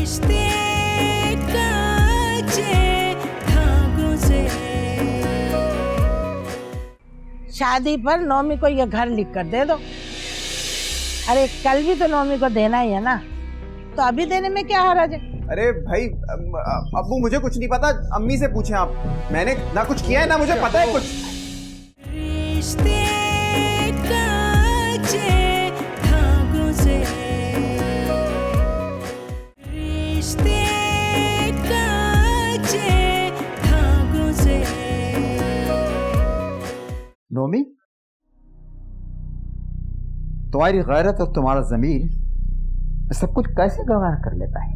रिश्ते कच्चे धागों से। शादी पर नौमी को ये घर लिख कर दे दो। अरे कल भी तो नौमी को देना ही है ना, तो अभी देने में क्या हर्ज है? अरे भाई अब्बू मुझे कुछ नहीं पता, अम्मी से पूछें आप। मैंने ना कुछ किया है ना मुझे पता है कुछ। रिश्ते कच्चे धागों से। रिश्ते कच्चे धागों से। नोमी, तुम्हारी गैरत और तुम्हारा ज़मीर सब कुछ कैसे गवाह कर लेता है?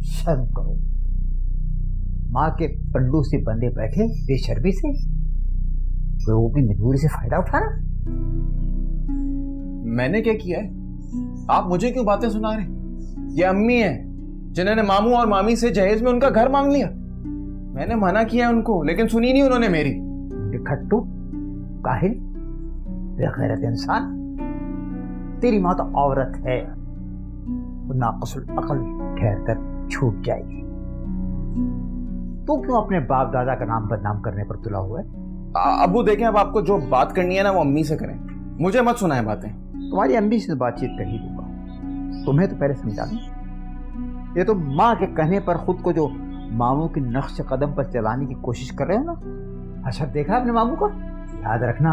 शर्म करो। माँ के पल्लू से बंधे बैठे बेशर्मी से, वो भी मजबूरी से फायदा उठाना। मैंने क्या किया है? आप मुझे क्यों बातें सुना रहे? ये अम्मी है जिन्होंने मामू और मामी से जहेज में उनका घर मांग लिया। मैंने मना किया उनको, लेकिन सुनी नहीं उन्होंने मेरी। खट्टू, काहिल, बेगैरत इंसान। तेरी माँ तो औरत है, वो नाक़िसुल अक़ल ठहरकर छूट जाएगी। तो क्यों अपने बाप दादा का नाम बदनाम करने पर तुला हुआ है? अब्बू देखें, अब आपको जो बात करनी है ना वो अम्मी से करें, मुझे मत सुनाएं बातें। तुम्हारी अम्मी से बातचीत कर ही दूंगा, तुम्हें तो पहले समझा दूं। ये तो माँ के कहने पर खुद को जो मामू की नक्श कदम पर चलाने की कोशिश कर रहे हो ना। अच्छा देखा अपने मामू को? याद रखना,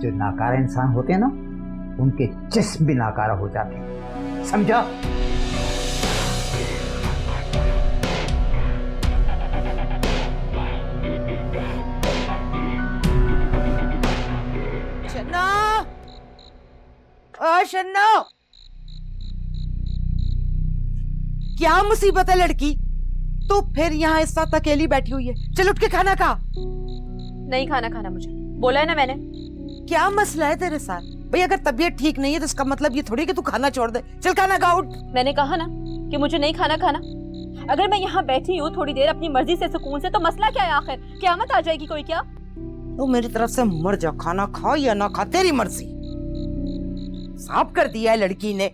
जो नाकारा इंसान होते हैं ना, उनके जिस्म भी नाकारा हो जाते हैं, समझा? शन्नो, क्या मुसीबत है लड़की? तो फिर यहाँ इस साथ अकेली बैठी हुई है। चल उठ के खाना खा। नहीं खाना खाना मुझे, बोला है ना मैंने। क्या मसला है तेरे साथ? भाई अगर तबीयत ठीक नहीं है तो इसका मतलब ये थोड़ी कि तू खाना छोड़ दे। चल खाना खा, उठ। मैंने कहा ना कि मुझे नहीं खाना खाना। अगर मैं यहाँ बैठी हूँ थोड़ी देर अपनी मर्जी से सुकून से, तो मसला क्या है आखिर? क़यामत आ जाएगी कोई क्या? तो मेरी तरफ से मर जा, खाना खा या ना खा तेरी मर्जी। साफ कर दिया है लड़की ने।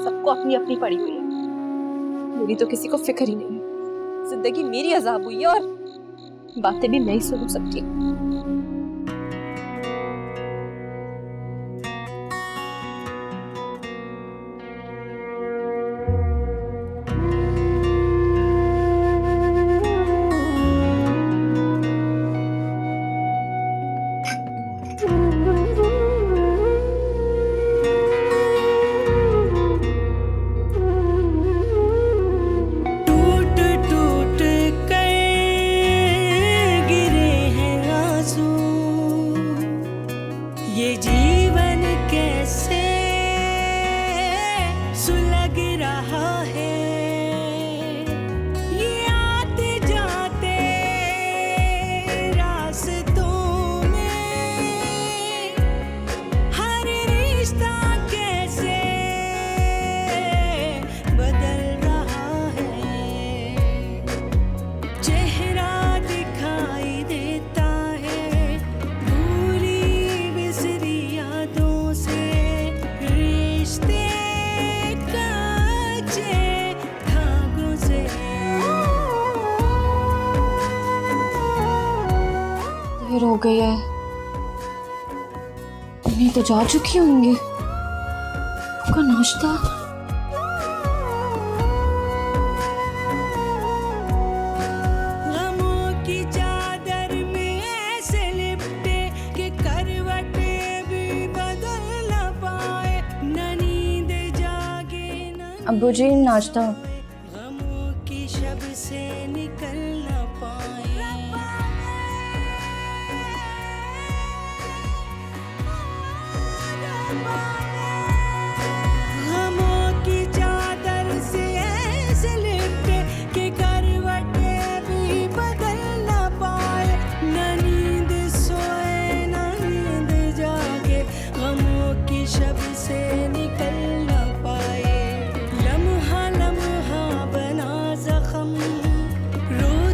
सबको अपनी अपनी पड़ी हुई है, मेरी तो किसी को फिक्र ही नहीं है। जिंदगी मेरी अजाब हुई है और बातें भी मैं ही सुन सकती हूँ। ये जीवन कैसे सुलग रहा है, ये आते जाते रास्तों में हर रिश्ता कैसे बदल रहा है। चेहरा दिखाई देता है भूली बिसरी यादों से। रिश्ते कच्चे धागों से। देर हो गई है, नहीं तो जा चुकी होंगी। का नाश्ता गमों की चादर में ऐसे लिपटे कि करवटें भी बदल न पाए, न नींद जागे न अब्बू जी नाश्ता। गमों की शब से निकल न पाए। गमों की चादर से ऐसे लिपटे कि करवटें भी बदल न पाए, न नींद सोए न नींद जागे, गमों की शब से निकल न पाए। लम्हा लम्हा बना जख्म, रोज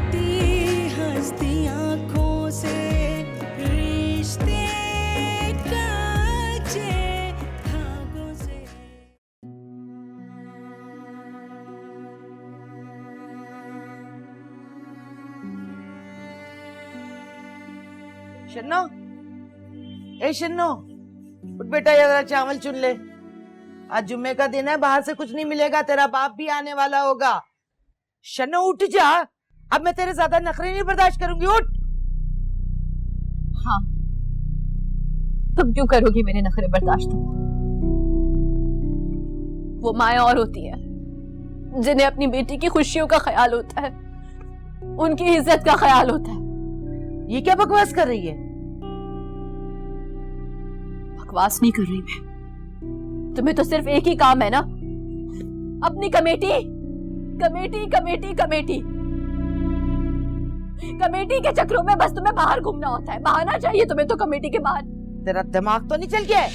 शन्नो, ए शन्नो, उठ बेटा, ये जरा चावल चुन ले। आज जुम्मे का दिन है, बाहर से कुछ नहीं मिलेगा, तेरा बाप भी आने वाला होगा। शन्नो उठ जा, अब मैं तेरे ज्यादा नखरे नहीं बर्दाश्त करूंगी, उठ। हाँ, तुम क्यों करोगी मेरे नखरे बर्दाश्त? वो माएं और होती हैं जिन्हें अपनी बेटी की खुशियों का ख्याल होता है, उनकी इज्जत का ख्याल होता है। ये क्या बकवास कर रही है? बकवास नहीं कर रही मैं, तुम्हें तो सिर्फ एक ही काम है ना, अपनी committee committee committee committee committee के चक्रों में बस तुम्हें बाहर घूमना होता है। बहाना चाहिए तुम्हें तो कमेटी के बाहर। तेरा दिमाग तो नहीं चल गया है?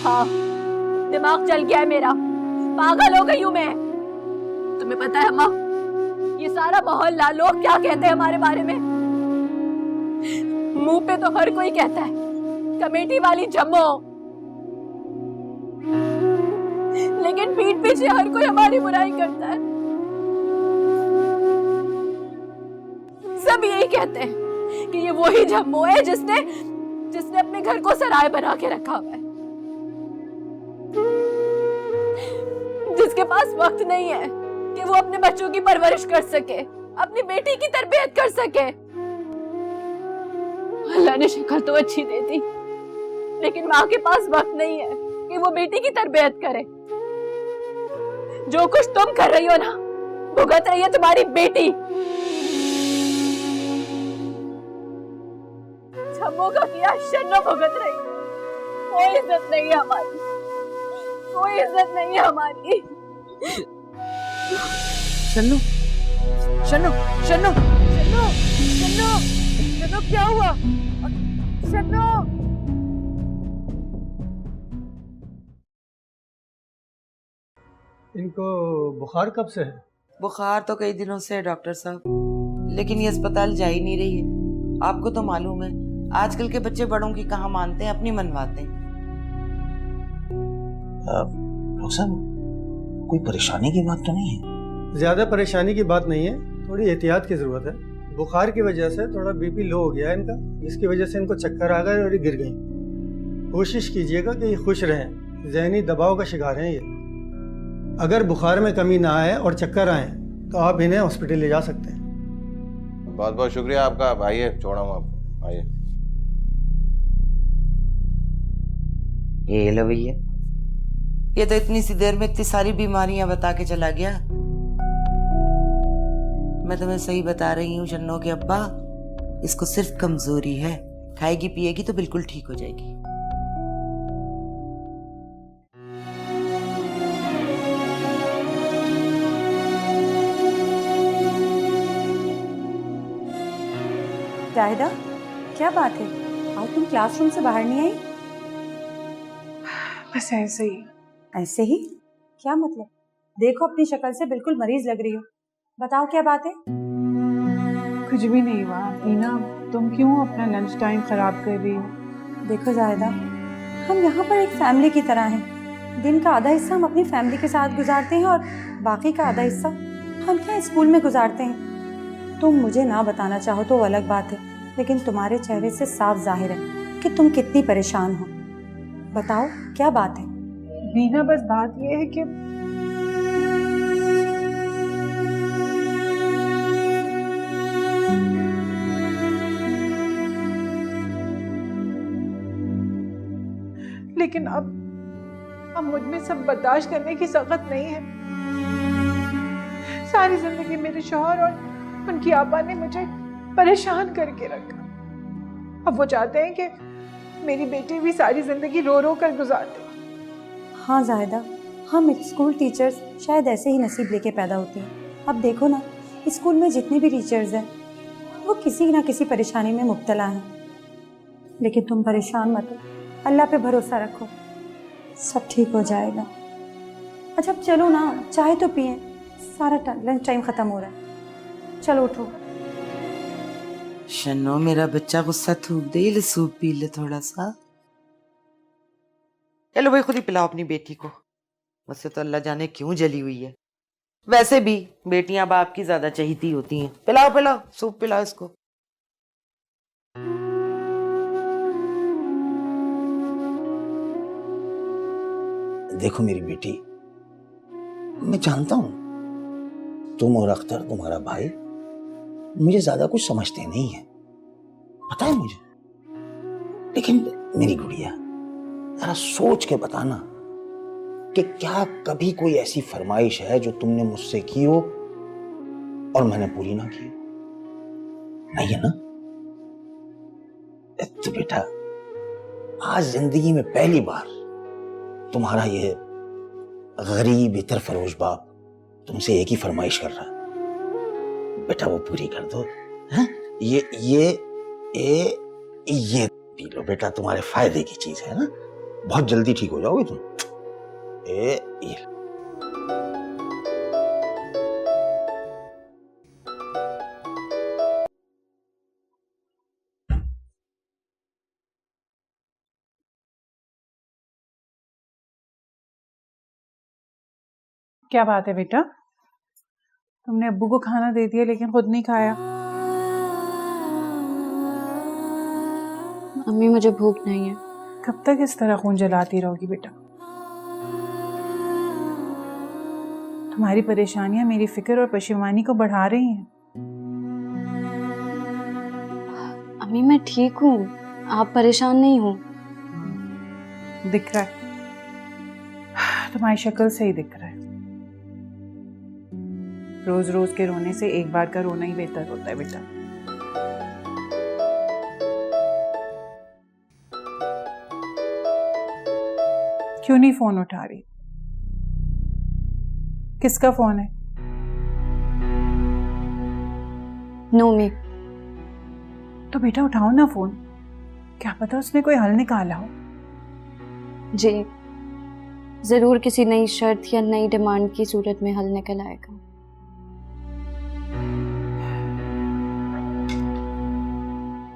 हाँ, दिमाग चल गया है मेरा, पागल हो गई हूं मैं। तुम्हें पता है अम्मा, ये सारा मोहल्ला लोग क्या कहते हैं हमारे बारे में? मुंह पे तो हर कोई कहता है कमेटी वाली जम्मो, लेकिन पीठ पीछे हर कोई हमारी बुराई करता है। सब यही कहते हैं कि ये वही जम्मो है जिसने अपने घर को सराय बना के रखा हुआ है, जिसके पास वक्त नहीं है कि वो अपने बच्चों की परवरिश कर सके, अपनी बेटी की तरबियत कर सके। अल्लाह ने शक्ल तो अच्छी दे दी, लेकिन माँ के पास वक्त नहीं है कि वो बेटी की तरबियत करे। जो कुछ तुम कर रही हो ना, भुगत रही है तुम्हारी बेटी। जम्मू का किया शन्नो भुगत रही है। कोई इज्जत नहीं है हमारी, कोई इज्जत नहीं है हमारी। शन्नो, शन्नो, शन्नो, शन्नो, शन्नो, शन्नो, क्या हुआ? शन्नो, इनको बुखार कब से है? बुखार तो कई दिनों से है डॉक्टर साहब, लेकिन ये अस्पताल जा ही नहीं रही है। आपको तो मालूम है, आजकल के बच्चे बड़ों की कहाँ मानते हैं, अपनी मनवाते हैं। कोई परेशानी की बात तो नहीं है? ज़्यादा परेशानी की बात नहीं है, थोड़ी एहतियात की ज़रूरत है। बुखार की वजह से थोड़ा बीपी लो हो गया है इनका, जिसकी वजह से इनको चक्कर आ गए और ये गिर गई। कोशिश कीजिएगा कि ये खुश रहें, ज़हनी दबाव का शिकार हैं ये। अगर बुखार में कमी ना आए और चक्कर आए तो आप इन्हें हॉस्पिटल ले जा सकते हैं। बहुत बहुत शुक्रिया आपका। आप आइए, छोड़ा हूँ आप, आइए। ये लो भैया, ये तो इतनी सी देर में इतनी सारी बीमारियां बता के चला गया। मैं तुम्हें सही बता रही हूँ शन्नो के अब्बा, इसको सिर्फ कमजोरी है, खाएगी पिएगी तो बिल्कुल ठीक हो जाएगी। जाहिदा, क्या बात है, आज तुम क्लासरूम से बाहर नहीं आई? बस ऐसे ही। ऐसे ही? क्या मतलब? देखो, अपनी शक्ल से बिल्कुल मरीज लग रही हो। बताओ क्या बात है? कुछ भी नहीं हुआ। मीना, तुम क्यों अपना लंच टाइम खराब कर रही हो? देखो जाहिदा, हम यहाँ पर एक फैमिली की तरह हैं। दिन का आधा हिस्सा हम अपनी फैमिली के साथ गुजारते हैं और बाकी का आधा हिस्सा हम क्या स्कूल में गुजारते हैं। तुम मुझे ना बताना चाहो तो वो अलग बात है, लेकिन तुम्हारे चेहरे से साफ जाहिर है कि तुम कितनी परेशान हो। बताओ क्या बात है? मीना, बस बात ये है कि लेकिन अब मुझ में सब बर्दाश्त करने की ताकत नहीं है। सारी जिंदगी मेरे शौहर और उनकी आपा ने मुझे परेशान करके रखा। अब वो चाहते हैं कि मेरी बेटी भी सारी जिंदगी रो रो कर गुजार दे। हाँ जाहिदा, हम स्कूल टीचर्स शायद ऐसे ही नसीब लेके पैदा होते हैं। अब देखो ना, स्कूल में जितने भी टीचर्स हैं वो किसी ना किसी परेशानी में मुब्तला हैं। लेकिन तुम परेशान मत हो, अल्लाह पे भरोसा रखो, सब ठीक हो जाएगा। अच्छा चलो ना, चाय तो पिए, सारा लंच टाइम ख़त्म हो रहा है। चलो उठो। शन्नो, मेरा बच्चा गुस्सा थूक दे, ले सूप पी ले थोड़ा सा। चलो भाई, खुद ही पिलाओ अपनी बेटी को। मुझसे तो अल्लाह जाने क्यों जली हुई है। वैसे भी बेटियां बाप की ज्यादा चहीती होती हैं। पिलाओ पिलाओ, सूप पिलाओ इसको। देखो मेरी बेटी, मैं जानता हूं तुम और अख्तर, तुम्हारा भाई, मुझे ज्यादा कुछ समझते नहीं है, पता है मुझे। लेकिन मेरी गुड़िया, जरा सोच के बताना कि क्या कभी कोई ऐसी फरमाइश है जो तुमने मुझसे की हो और मैंने पूरी ना की हो? नहीं है ना? तो बेटा, आज जिंदगी में पहली बार तुम्हारा ये गरीब इतर फरोश बाप तुमसे एक ही फरमाइश कर रहा है, बेटा वो पूरी कर दो। हैं? ये पी लो बेटा, तुम्हारे फायदे की चीज है ना, बहुत जल्दी ठीक हो जाओगे तुम। ये क्या बात है बेटा, तुमने अब्बू को खाना दे दिया लेकिन खुद नहीं खाया? अम्मी मुझे भूख नहीं है। कब तक इस तरह खून जलाती रहोगी बेटा? तुम्हारी परेशानियां मेरी फिक्र और पशेमानी को बढ़ा रही हैं। अम्मी मैं ठीक हूँ, आप परेशान नहीं हो। दिख रहा है, तुम्हारी शक्ल से ही दिख रहा है। रोज रोज के रोने से एक बार का रोना ही बेहतर होता है बेटा। क्यों नहीं फोन उठा रही? किसका फोन है? नोमी। तो बेटा उठाओ ना फोन, क्या पता उसने कोई हल निकाला हो। जी जरूर किसी नई शर्त या नई डिमांड की सूरत में हल निकल आएगा।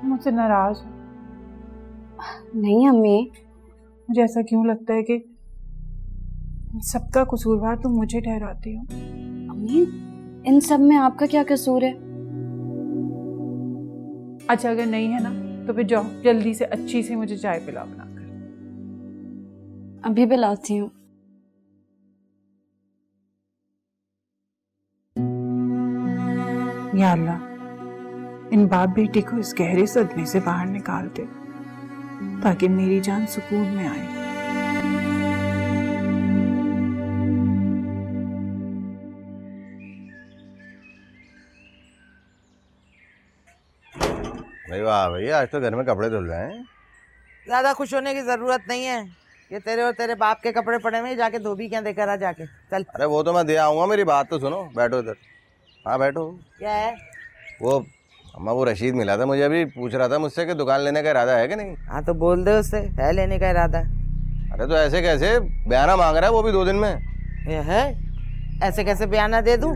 मुझसे नाराज हो? नहीं अम्मी। मुझे ऐसा क्यों लगता है कि सबका कसूरवार तुम मुझे ठहराती हो। अम्मी इन सब में आपका क्या कसूर है? अच्छा अगर नहीं है ना तो फिर जाओ जल्दी से अच्छी से मुझे चाय पिलाओ बनाकर। अभी पिलाती हूँ। या अल्लाह, इन बाप बेटे को इस गहरे सदमे से बाहर निकाल दे ताकि मेरी जान सुकून में आए। भाई वाह भैया, आज तो घर में कपड़े धुल रहे हैं। ज्यादा खुश होने की जरूरत नहीं है, ये तेरे और तेरे बाप के कपड़े पड़े हुए, जाके धोबी क्या देकर आ जाके। चल। अरे वो तो मैं दे आऊंगा, मेरी बात तो सुनो। बैठो इधर। हाँ बैठो। क्या है? वो अम्मा, वो रशीद मिला था मुझे, अभी पूछ रहा था मुझसे कि दुकान लेने का इरादा है कि नहीं। हाँ तो बोल दे उससे, है लेने का इरादा। अरे तो ऐसे कैसे, बयाना मांग रहा है वो भी 2 दिन में। ये है, ऐसे कैसे बयाना दे दूं?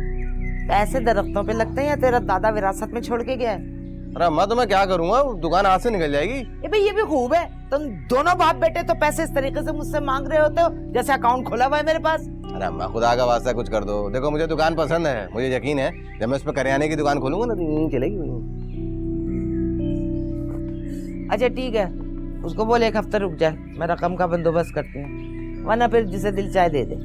पैसे दरख्तों पे लगते हैं या तेरा दादा विरासत में छोड़ के गया है? अरे अम्मा तो मैं क्या करूंगा, दुकान हाथ से निकल जाएगी। ये भाई ये भी खूब है, तुम दोनों बाप बेटे तो पैसे इस तरीके से मुझसे मांग रहे होते हो जैसे अकाउंट खोला हुआ है मेरे पास। अरे अम्मा खुदा का वास्ता कुछ कर दो। देखो मुझे दुकान पसंद है, मुझे यकीन है जब मैं उस पर करियाने की दुकान खोलूंगा ना तो यूं चलेगी। अच्छा ठीक है, उसको बोल 1 हफ्ता रुक जाए, मैं रकम का बंदोबस्त करती हूँ, वरना फिर जिसे दिल चाहे दे दे।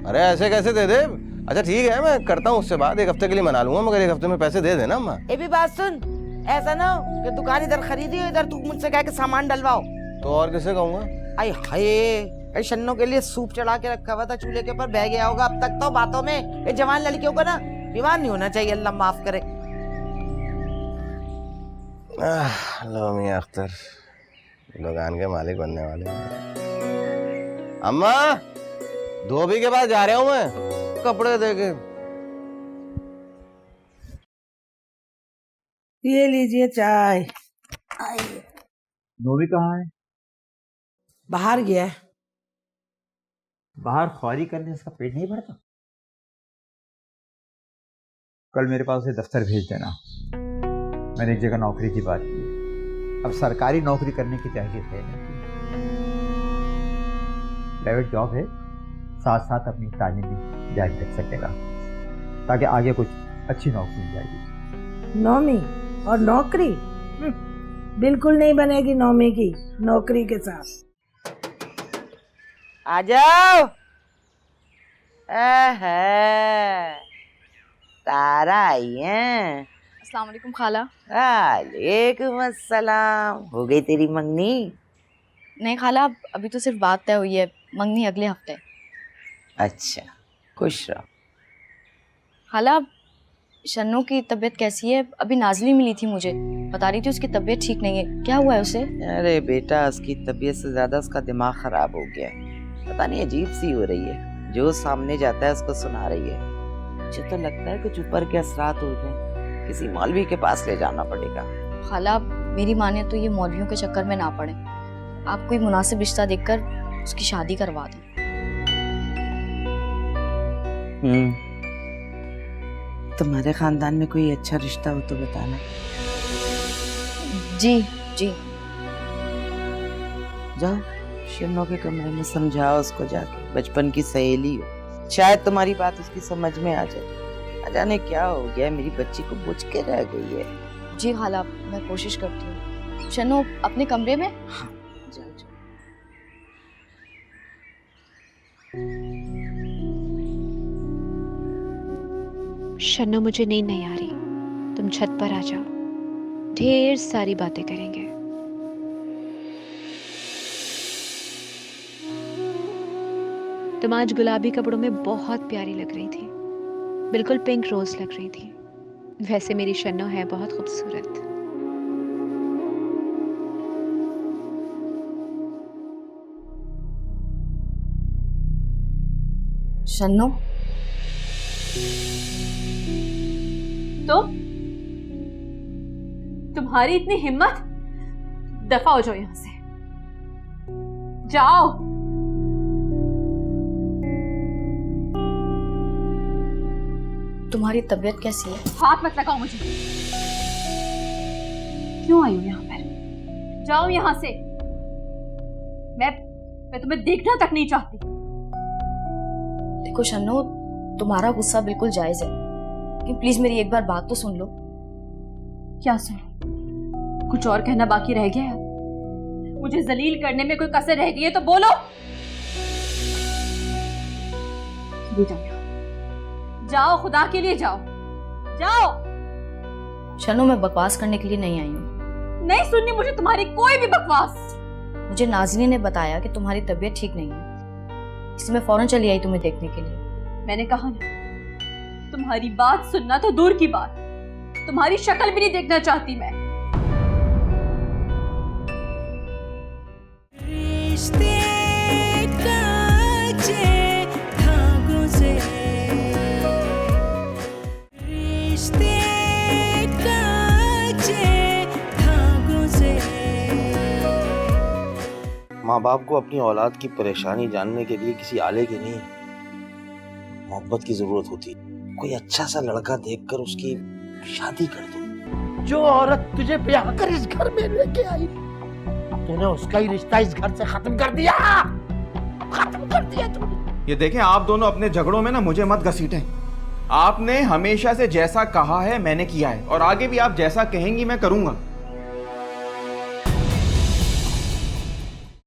अरे ऐसे कैसे दे दे? अच्छा ठीक है, मैं करता हूँ उससे बात, 1 हफ्ते के लिए मना लूंगा, मगर 1 हफ्ते में पैसे दे देना अम्मा। ये भी बात सुन, ऐसा ना हो कि दुकान इधर खरीदी हो, इधर तू मुझसे कह के सामान डलवाओ। तो और किसे कहूंगा? आई हाय, शन्नों के लिए सूप चढ़ा के रखा हुआ था चूल्हे के ऊपर, बह गया होगा अब तक तो बातों में। ये जवान लड़कियों को ना बीमार नहीं होना चाहिए, अल्लाह माफ करे। लो मियां अख्तर, दुकान के मालिक बनने वाले। अम्मा धोबी के पास जा रहा हूँ मैं, कपड़े दे के। ये लीजिए चाय। नोवी कहाँ है? बाहर गया है। बाहर ख्वारी करने इसका पेट नहीं भरता? कल मेरे पास उसे दफ्तर भेज देना, मैंने एक जगह नौकरी की बात की है। अब सरकारी नौकरी करने की चाहिए है, प्राइवेट जॉब है, साथ साथ अपनी तालीम भी जारी रख सकेगा ताकि आगे कुछ अच्छी नौकरी मिल जाएगी। नौमी और नौकरी बिल्कुल नहीं बनेगी नौमी की नौकरी के साथ। आ जाओ, तारा आई है। अस्सलाम वालेकुम खाला। वालेकुम अस्सलाम। हो गई तेरी मंगनी? नहीं खाला, अभी तो सिर्फ बात तय हुई है, मंगनी अगले हफ्ते। अच्छा, खुश रहो। खाला, शन्नू की तबीयत कैसी है? अभी नाजली मिली थी मुझे, बता रही थी उसकी तबीयत ठीक नहीं है। क्या हुआ है उसे? अरे बेटा, उसकी तबीयत से ज्यादा उसका दिमाग खराब हो गया है। पता नहीं अजीब सी हो रही है, जो सामने जाता है उसको सुना रही है। मुझे तो लगता है कुछ ऊपर के असरात हो गए, किसी मौलवी के पास ले जाना पड़ेगा। खाला, मेरी माने तो ये मौलवियों के चक्कर में ना पड़े, आप कोई मुनासिब रिश्ता देखकर उसकी शादी करवा दें। तुम्हारे खानदान में कोई अच्छा रिश्ता हो तो बताना। जी जी। जाओ शन्नो के कमरे में समझाओ उसको जाके, बचपन की सहेली हो, शायद तुम्हारी बात उसकी समझ में आ जाए। न जाने क्या हो गया, मेरी बच्ची को बुझ के रह गई है। जी खाला, मैं कोशिश करती हूँ। शन्नो अपने कमरे में? हाँ, जाओ जाओ। शन्नो, मुझे नींद नहीं आ रही, तुम छत पर आ जाओ, ढेर सारी बातें करेंगे। तुम आज गुलाबी कपड़ों में बहुत प्यारी लग रही थी, बिल्कुल पिंक रोज लग रही थी। वैसे मेरी शन्नो है बहुत खूबसूरत। शन्नो, तुम्हारी इतनी हिम्मत? दफा हो जाओ यहां से, जाओ। तुम्हारी तबीयत कैसी है? हाथ मत लगाओ मुझे। क्यों आई हूं यहां पर? जाओ यहां से। मैं तुम्हें देखना तक नहीं चाहती। देखो शन्नो, तुम्हारा गुस्सा बिल्कुल जायज है, लेकिन प्लीज मेरी एक बार बात तो सुन लो। क्या सुनो? कुछ और कहना बाकी रह गया है? मुझे जलील करने में कोई कसर रह गई है तो बोलो। जाओ, खुदा के लिए जाओ, जाओ। शन्नो, मैं बकवास करने के लिए नहीं आई हूँ। नहीं सुननी मुझे तुम्हारी कोई भी बकवास। मुझे नाज़नीन ने बताया कि तुम्हारी तबीयत ठीक नहीं है, इसलिए मैं फौरन चली आई तुम्हें देखने के लिए। मैंने कहा ना, तुम्हारी बात सुनना तो दूर की बात, तुम्हारी शक्ल भी नहीं देखना चाहती मैं। रिश्ते काचे धागों से, रिश्ते काचे धागों से। माँ बाप को अपनी औलाद की परेशानी जानने के लिए किसी आले की नहीं, मोहब्बत की जरूरत होती। कोई अच्छा सा लड़का देखकर उसकी शादी कर दो। जो औरत तुझे ब्याह कर इस घर में लेके आई, तूने उसका ही रिश्ता इस घर से खत्म कर दिया, खत्म कर दिया तूने। ये देखें, आप दोनों अपने झगड़ों में ना मुझे मत घसीटें। आपने हमेशा से जैसा कहा है मैंने किया है, और आगे भी आप जैसा कहेंगी मैं करूंगा।